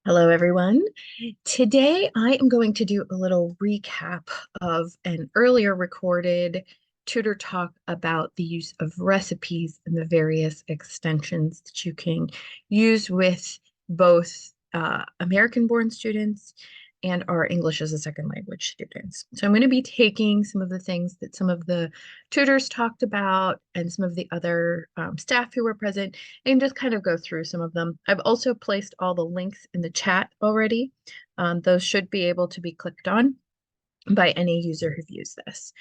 Hello, everyone. Today, I am going to do a little recap of an earlier recorded tutor talk about the use of recipes and the various extensions that you can use with both American-born students and our English as a second language students. So I'm going to be taking some of the things that some of the tutors talked about and some of the other staff who were present and just kind of go through some of them. I've also placed all the links in the chat already. Those should be able to be clicked on by any user who views this.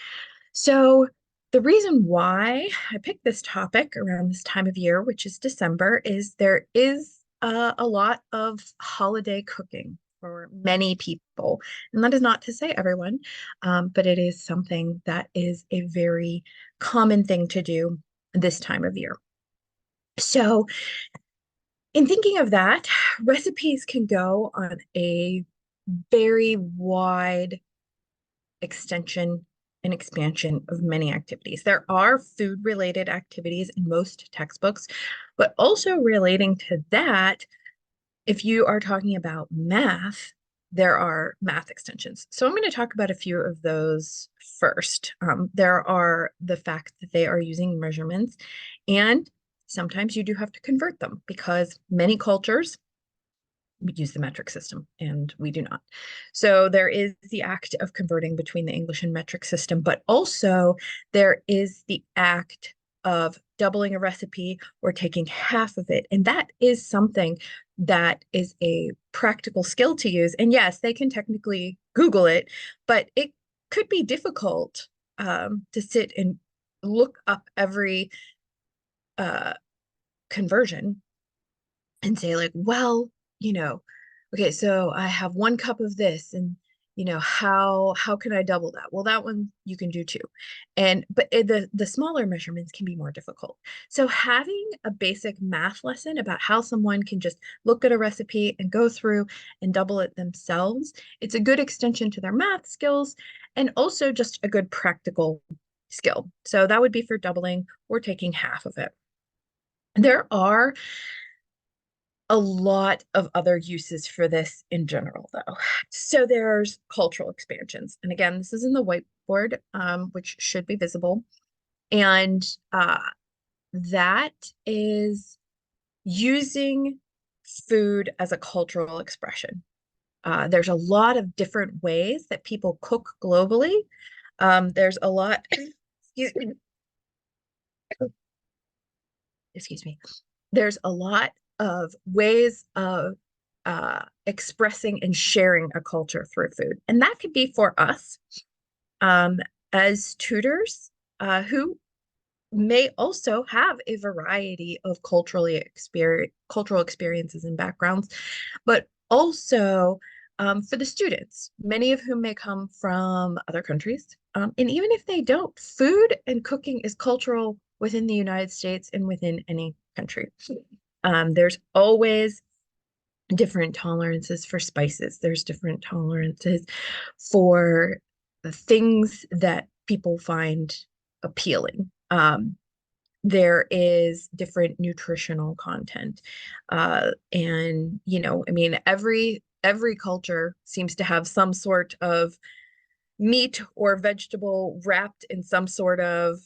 So the reason why I picked this topic around this time of year, which is December, is there is a lot of holiday cooking for many people. And that is not to say everyone, but it is something that is a very common thing to do this time of year. So in thinking of that, recipes can go on a very wide extension and expansion of many activities. There are food-related activities in most textbooks, but also relating to that, if you are talking about math, there are math extensions. So I'm going to talk about a few of those first. There are the fact that they are using measurements, and sometimes you do have to convert them because many cultures use the metric system and we do not. So there is the act of converting between the English and metric system, but also there is the act of doubling a recipe or taking half of it. And that is something that is a practical skill to use. And yes, they can technically Google it, but it could be difficult to sit and look up every conversion and say like, well, okay, so I have 1 cup of this and how can I double that? Well, that one you can do too. But the smaller measurements can be more difficult. So having a basic math lesson about how someone can just look at a recipe and go through and double it themselves, it's a good extension to their math skills and also just a good practical skill. So that would be for doubling or taking half of it. There are a lot of other uses for this in general, though. So there's cultural expansions. And again, this is in the whiteboard, which should be visible. And that is using food as a cultural expression. There's a lot of different ways that people cook globally. There's a lot, excuse me, excuse me. There's a lot of ways of expressing and sharing a culture through food. And that could be for us as tutors who may also have a variety of cultural experiences and backgrounds, but also for the students, many of whom may come from other countries. And even if they don't, food and cooking is cultural within the United States and within any country. There's always different tolerances for spices. There's different tolerances for the things that people find appealing. There is different nutritional content. And, I mean, every culture seems to have some sort of meat or vegetable wrapped in some sort of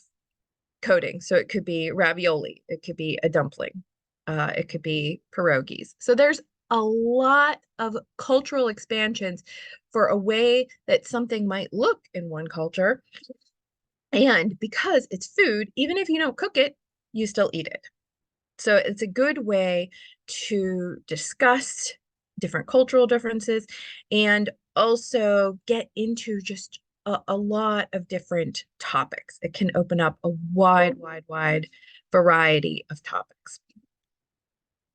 coating. So it could be ravioli, it could be a dumpling, it could be pierogies. So there's a lot of cultural expansions for a way that something might look in one culture. And because it's food, even if you don't cook it, you still eat it. So it's a good way to discuss different cultural differences and also get into just a lot of different topics. It can open up a wide variety of topics.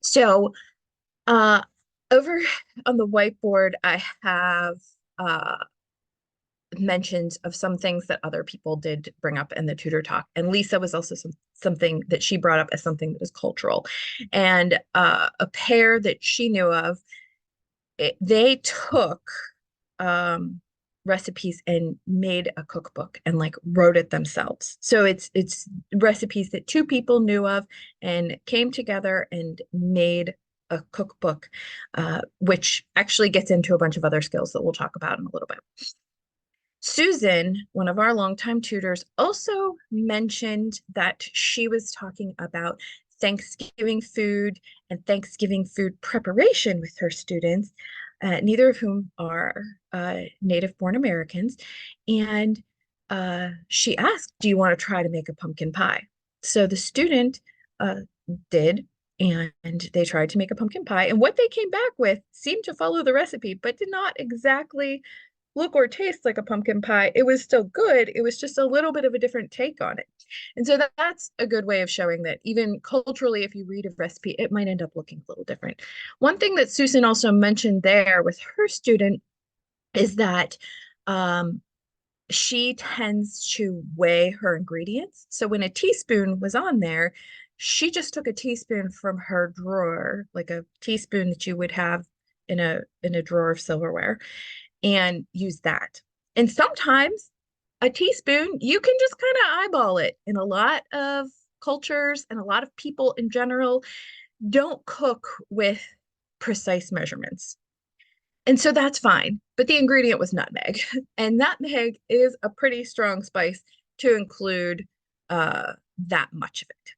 So over on the whiteboard, I have mentions of some things that other people did bring up in the tutor talk. And Lisa was also something that she brought up as something that is cultural. And a pair that she knew of, they took recipes and made a cookbook and like wrote it themselves. So it's recipes that two people knew of and came together and made a cookbook, which actually gets into a bunch of other skills that we'll talk about in a little bit. Susan, one of our longtime tutors, also mentioned that she was talking about Thanksgiving food and Thanksgiving food preparation with her students, neither of whom are native born Americans. And she asked, "Do you want to try to make a pumpkin pie?" So the student uh, did, and they tried to make a pumpkin pie. And what they came back with seemed to follow the recipe, but did not exactly look or taste like a pumpkin pie. It was still good. It was just a little bit of a different take on it. And so that's a good way of showing that even culturally, if you read a recipe, it might end up looking a little different. One thing that Susan also mentioned there with her student is that she tends to weigh her ingredients. So when a teaspoon was on there, she just took a teaspoon from her drawer, like a teaspoon that you would have in a drawer of silverware, and use that. And sometimes a teaspoon, you can just kind of eyeball it. In a lot of cultures and a lot of people in general don't cook with precise measurements. And so that's fine. But the ingredient was nutmeg. And nutmeg is a pretty strong spice to include that much of it.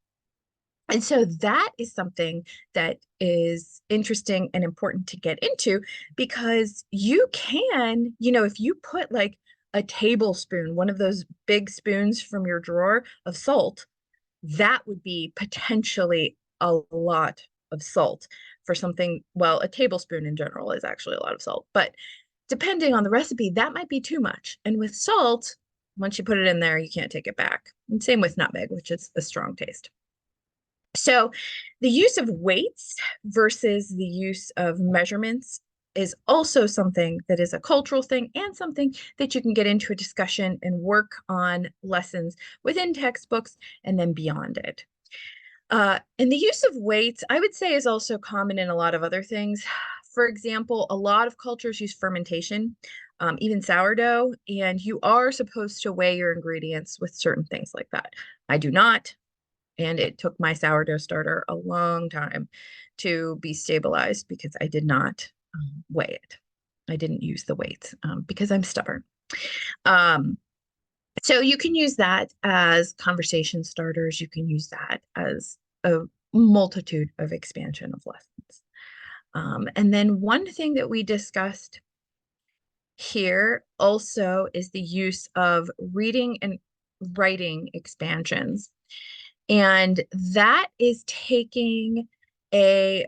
And so that is something that is interesting and important to get into, because you can, if you put like a tablespoon, one of those big spoons from your drawer of salt, that would be potentially a lot of salt for something. Well, a tablespoon in general is actually a lot of salt, but depending on the recipe, that might be too much. And with salt, once you put it in there, you can't take it back. And same with nutmeg, which is a strong taste. So the use of weights versus the use of measurements is also something that is a cultural thing, and something that you can get into a discussion and work on lessons within textbooks and then beyond it. And the use of weights, I would say, is also common in a lot of other things. For example, a lot of cultures use fermentation, even sourdough, and you are supposed to weigh your ingredients with certain things like that. I do not. And it took my sourdough starter a long time to be stabilized because I did not weigh it. I didn't use the weights because I'm stubborn. So you can use that as conversation starters. You can use that as a multitude of expansion of lessons. And then one thing that we discussed here also is the use of reading and writing expansions. And that is taking a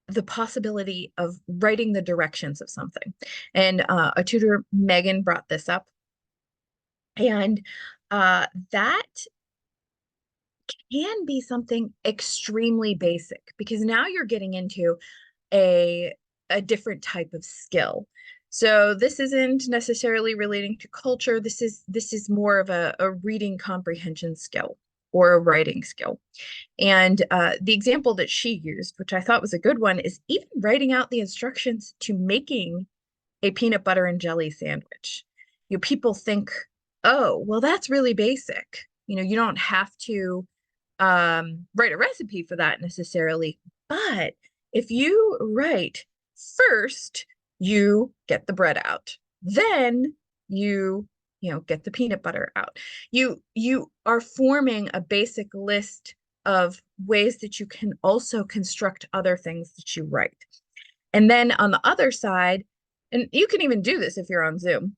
the possibility of writing the directions of something. And a tutor, Megan, brought this up. And that can be something extremely basic, because now you're getting into a different type of skill. So this isn't necessarily relating to culture. This is more of a reading comprehension skill or a writing skill. And the example that she used, which I thought was a good one, is even writing out the instructions to making a peanut butter and jelly sandwich. People think, oh, well, that's really basic. You don't have to write a recipe for that necessarily. But if you write, first, you get the bread out, then get the peanut butter out. You are forming a basic list of ways that you can also construct other things that you write. And then on the other side, and you can even do this if you're on Zoom,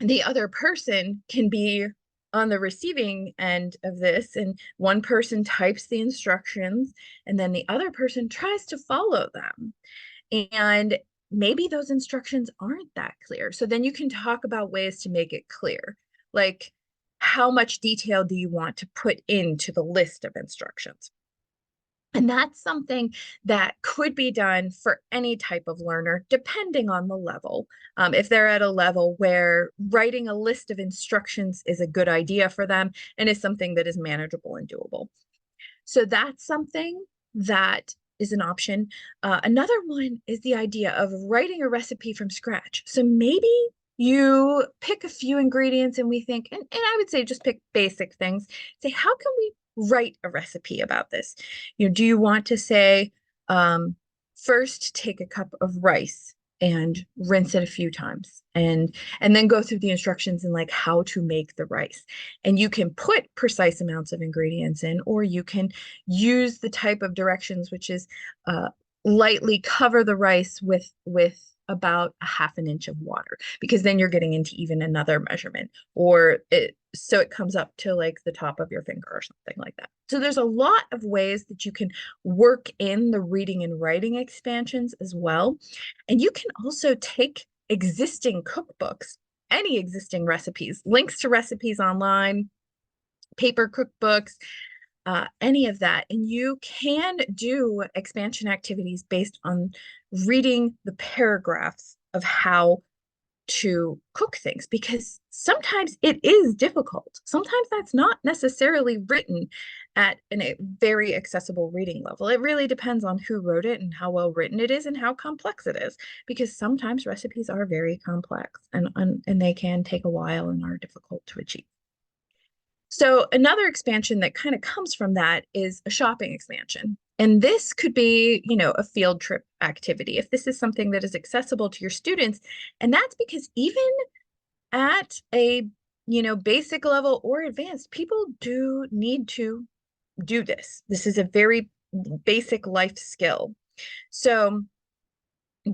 the other person can be on the receiving end of this, and one person types the instructions and then the other person tries to follow them. And maybe those instructions aren't that clear. So then you can talk about ways to make it clear. Like, how much detail do you want to put into the list of instructions? And that's something that could be done for any type of learner, depending on the level. If they're at a level where writing a list of instructions is a good idea for them and is something that is manageable and doable. So that's something that is an option. Another one is the idea of writing a recipe from scratch. So maybe you pick a few ingredients and we think, and I would say just pick basic things. Say, how can we write a recipe about this? Do you want to say, um, first take a cup of rice and rinse it a few times and then go through the instructions and like how to make the rice. And you can put precise amounts of ingredients in, or you can use the type of directions, which is uh, lightly cover the rice with about a half an inch of water, because then you're getting into even another measurement, or so it comes up to like the top of your finger or something like that. So there's a lot of ways that you can work in the reading and writing expansions as well. And you can also take existing cookbooks, any existing recipes, links to recipes online, paper cookbooks, any of that. And you can do expansion activities based on reading the paragraphs of how to cook things, because sometimes it is difficult. Sometimes that's not necessarily written at a very accessible reading level. It really depends on who wrote it and how well written it is and how complex it is, because sometimes recipes are very complex and they can take a while and are difficult to achieve. So another expansion that kind of comes from that is a shopping expansion. And this could be, a field trip activity if this is something that is accessible to your students. And that's because even at a, basic level or advanced, people do need to do this. This is a very basic life skill. So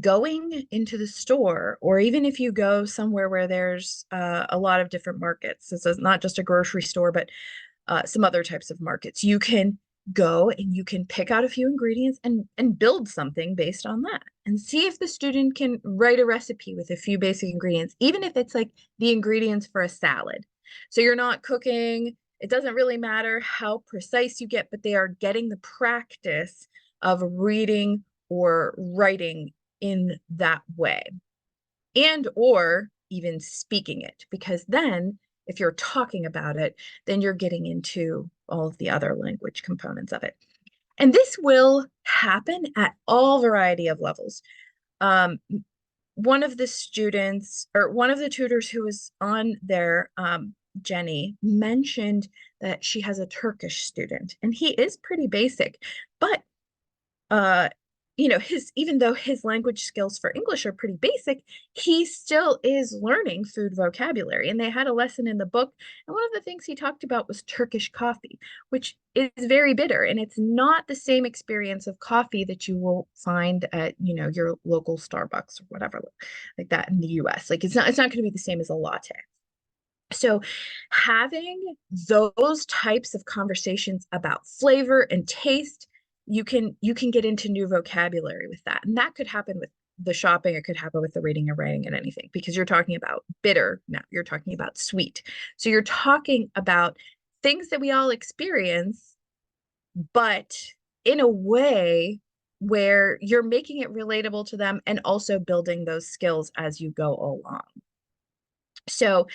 going into the store, or even if you go somewhere where there's a lot of different markets, this is not just a grocery store, but some other types of markets, you can go and you can pick out a few ingredients and build something based on that, and see if the student can write a recipe with a few basic ingredients, even if it's like the ingredients for a salad. So you're not cooking, it doesn't really matter how precise you get, but they are getting the practice of reading or writing in that way, and or even speaking it, because then if you're talking about it, then you're getting into all of the other language components of it. And this will happen at all variety of levels. One of the students, or one of the tutors who was on there, Jenny, mentioned that she has a Turkish student, and he is pretty basic, but uh, even though his language skills for English are pretty basic, he still is learning food vocabulary. And they had a lesson in the book, and one of the things he talked about was Turkish coffee, which is very bitter, and it's not the same experience of coffee that you will find at, your local Starbucks or whatever like that in the US. Like it's not going to be the same as a latte. So having those types of conversations about flavor and taste, you can get into new vocabulary with that. And that could happen with the shopping, it could happen with the reading and writing and anything, because you're talking about bitter, now you're talking about sweet. So you're talking about things that we all experience, but in a way where you're making it relatable to them and also building those skills as you go along. So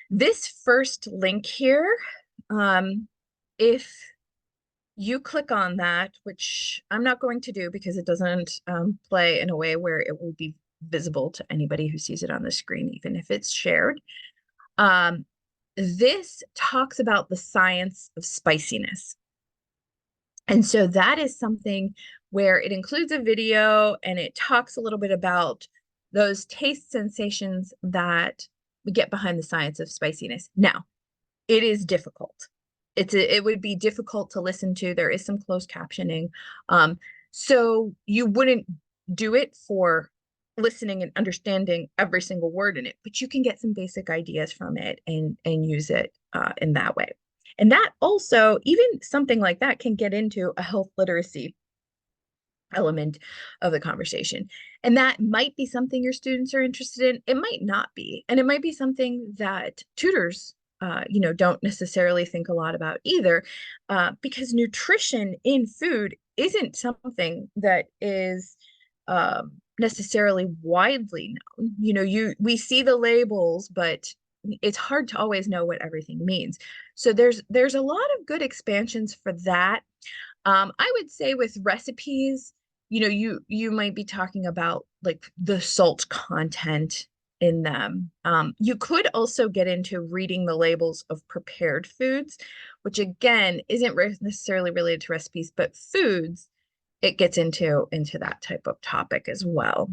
this first link here, if you click on that, which I'm not going to do because it doesn't play in a way where it will be visible to anybody who sees it on the screen, even if it's shared. This talks about the science of spiciness. And so that is something where it includes a video and it talks a little bit about those taste sensations that we get behind the science of spiciness. Now, it is difficult. It would be difficult to listen to. There is some closed captioning. So you wouldn't do it for listening and understanding every single word in it, but you can get some basic ideas from it and use it in that way. And that also, even something like that can get into a health literacy element of the conversation. And that might be something your students are interested in. It might not be. And it might be something that tutors don't necessarily think a lot about either, because nutrition in food isn't something that is necessarily widely known. We see the labels, but it's hard to always know what everything means. So there's a lot of good expansions for that. I would say with recipes, you might be talking about like the salt content in them. You could also get into reading the labels of prepared foods, which again isn't necessarily related to recipes, but foods, it gets into that type of topic as well.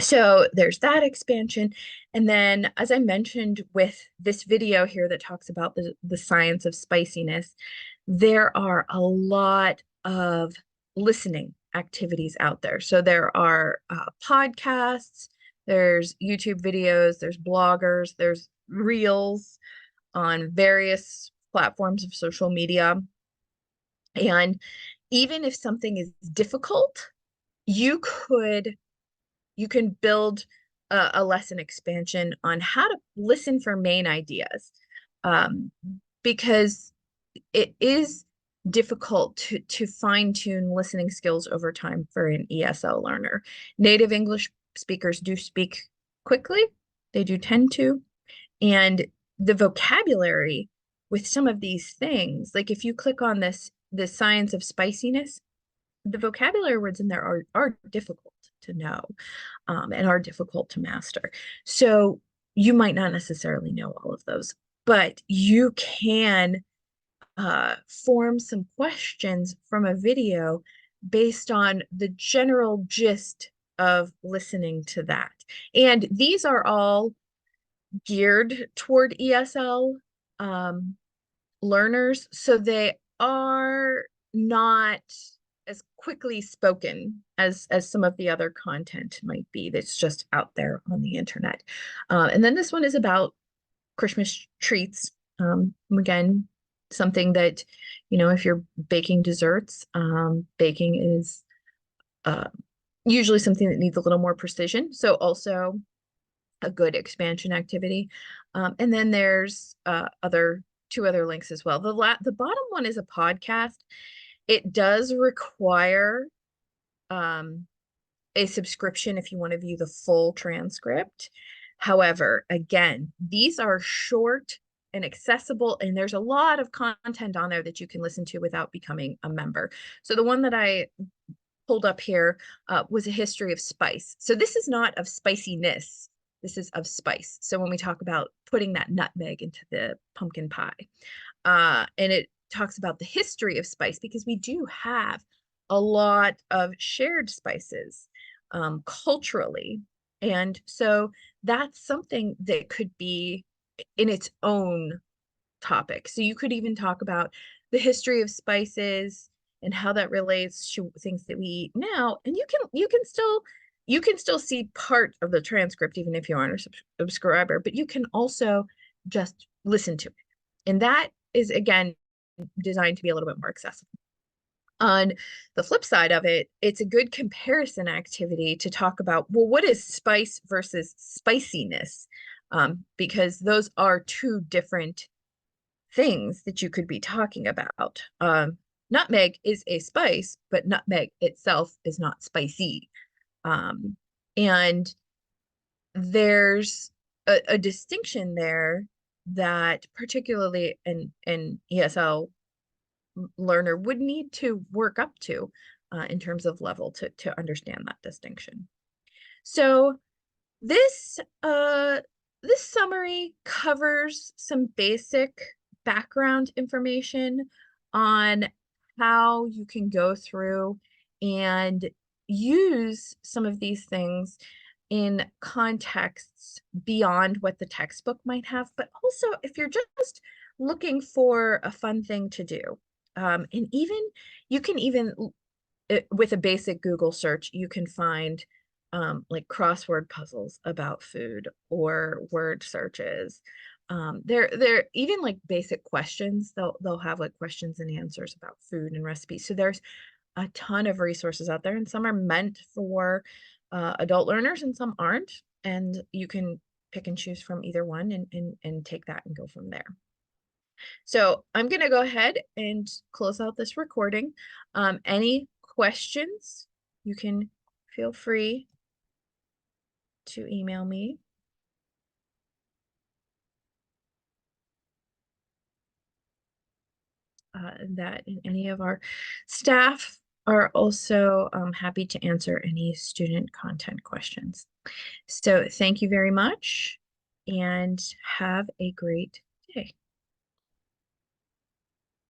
So there's that expansion. And then, as I mentioned with this video here that talks about the science of spiciness, there are a lot of listening activities out there. So there are podcasts, there's YouTube videos, there's bloggers, there's reels on various platforms of social media. And even if something is difficult, you could you can build a lesson expansion on how to listen for main ideas, because it is difficult to fine tune listening skills over time for an ESL learner. Native English speakers do speak quickly, they do tend to, and the vocabulary with some of these things, like if you click on the science of spiciness, the vocabulary words in there are difficult to know, and are difficult to master. So you might not necessarily know all of those, but you can form some questions from a video based on the general gist of listening to that. And these are all geared toward ESL learners, so they are not as quickly spoken as some of the other content might be that's just out there on the internet. And then this one is about Christmas treats. Again, something that, if you're baking desserts, baking is usually something that needs a little more precision. So also a good expansion activity. And then there's two other links as well. The bottom one is a podcast. It does require a subscription if you want to view the full transcript. However, again, these are short and accessible, and there's a lot of content on there that you can listen to without becoming a member. So the one that I pulled up here was a history of spice. So this is not of spiciness. This is of spice. So when we talk about putting that nutmeg into the pumpkin pie, and it talks about the history of spice, because we do have a lot of shared spices culturally. And so that's something that could be in its own topic. So you could even talk about the history of spices and how that relates to things that we eat now. And you can still see part of the transcript even if you aren't a subscriber, but you can also just listen to it. And that is again designed to be a little bit more accessible. On the flip side of it, it's a good comparison activity to talk about, well, what is spice versus spiciness? Because those are two different things that you could be talking about. Nutmeg is a spice, but nutmeg itself is not spicy. And there's a distinction there that particularly an ESL learner would need to work up to in terms of level to understand that distinction. So this this summary covers some basic background information on how you can go through and use some of these things in contexts beyond what the textbook might have, but also if you're just looking for a fun thing to do. And even you can even with a basic Google search, you can find like crossword puzzles about food or word searches. They're even like basic questions. They'll have like questions and answers about food and recipes. So there's a ton of resources out there, and some are meant for adult learners and some aren't. And you can pick and choose from either one and take that and go from there. So I'm going to go ahead and close out this recording. Any questions, you can feel free to email me. That any of our staff are also happy to answer any student content questions. So thank you very much and have a great